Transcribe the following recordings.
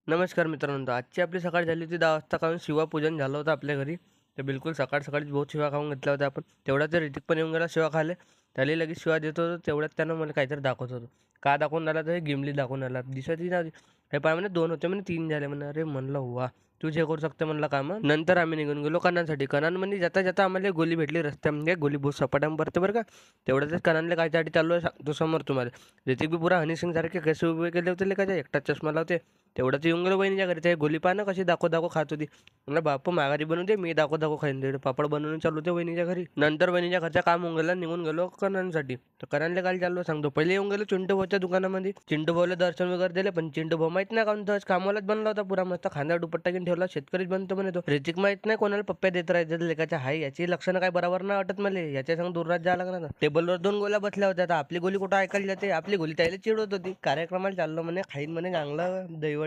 नमस्कार मित्रांनो, आजची आपली सकाळ झाली होती 10 वाजता, कारण शिवापूजन झालं होतं आपल्या घरी. तर बिलकुल सकाळ सकाळीच बहुत शिवा खाऊन घेतल्या होत्या आपण. तेवढ्यात ते ऋतिक पण येऊन गेला शिवा खायला. त्याला लगेच शिवा देत होतो, तेवढ्यात त्यानं मला काहीतरी दाखवत होतं. का दाखवून आला तर हे गिमली दाखवून आला. दिसतही नव्हती. हे पाय म्हणे 2 होते म्हणे 3 झाले म्हणे. अरे म्हणलं वाह! तूच हे करू शकते म्हणलं कामं. नंतर आम्ही निघून गेलो कणांसाठी. कणांमध्ये जाता जाता आम्हाला एक गोली भेटली रस्त्यामध्ये. गोली बहुत सपाट्यानं पडते बरं का. तेवढ्यातच कणांना काहीतरी चालू आहे सांगतो समोर तुम्हाला. ऋतिक बी पुरा हनी सिंग सारखे कसे उभे केले होते लेका, एकटा चष्मा लावते. तेवढंच येऊन गेलो बहिणीच्या घरी. ते गोली पाहा ना कशी दाखव दाखव खात होती. म्हणलं बापू माघारी बनवून दे, मी दाखव दाखव खाईन. दे पापड बनवून चालू होते वहिनीच्या घरी. नंतर वहिनीच्या घरच्या काम होऊन गेलं, निघून गेलो कणांसाठी. तर कणांना काय चाललो सांगतो. पहिले येऊन गेलो चिंटू भाऊच्या दुकानामध्ये. चिंटू भाऊला दर्शन वगैरे दिले, पण चिंटू भाऊ माहित नाही काऊन तर कामालाच बनला होता पुरा मस्त. खांद्यावर दुपट्टा घेऊन ठेवला, शेतकरीच बनतो म्हणे तो. ऋतिक माहित नाही कोणाला पप्प्या देत राहायचं लेकाच्या. हाय याची लक्षणं काय बरोबर नाही वाटत मला. याच्या संग दूररात जायला लागणार. टेबलवर 2 गोल्या बसल्या होत्या. आता आपली गोली कुठं ऐकायला जाते. आपली गोली त्याला चिडवत होती. कार्यक्रमाला चाललो म्हणे, खाईन म्हणे चांगलं दहीवडे.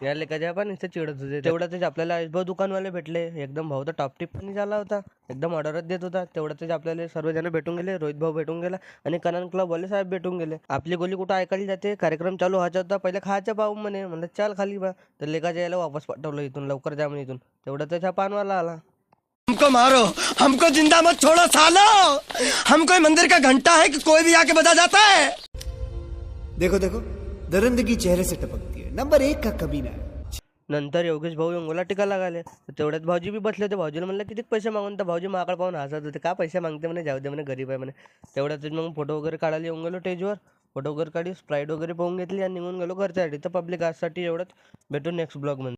या लेकाच्या पण नुसतं चिडत होते. तेवढ्यातच आपल्याला आईसभाऊ दुकानवाले भेटले. एकदम भाऊ तर टॉप टिप पण झाला होता. एकदम ऑर्डरच देत होता. तेवढ्यातच आपल्याला सर्वजण भेटून गेले. रोहित भाऊ भेटून गेला आणि कनन क्लबवाले साहेब भेटून गेले. आपली गोली कुठं ऐकायला जाते. कार्यक्रम चालू व्हायचा होता. पहिले खायचं पाहू म्हणे. म्हणलं चल खाली बा. तर लेकाच्या यायला वापस पाठवलं इथून, लवकर जा म्हणे इथून. तेवढ्यातच हा पानवाला आला. हमको मारो, हमको जिंदा मत छोड़ो सालो। हम कोई मंदिर का घंटा है कि कोई भी आके बजा जाता है। देखो देखो, दरिंदगी चेहरे से टपकती है। नंबर 1 का कमीना है। नंतर योगेश भाऊ योंगोला टीका लागाले. तर तेवढ्यात भाऊजी बी बसले होते. भाऊजीला म्हणलं किती पैसे मागून, तर भाऊजी माकडे पाहून हसत होते. का पैसे मागते म्हणे, जाऊ दे म्हणे गरीब आहे म्हणे. तेवढ्यातच मग फोटो वगैरे काढायला येऊन गेलो स्टेजवर. फोटो वगैरे काढी, स्प्राईट वगैरे पाहून घेतली आणि निघून गेलो घरच्यासाठी. तर पब्लिक आजसाठी एवढंच. भेटू नेक्स्ट ब्लॉगमध्ये.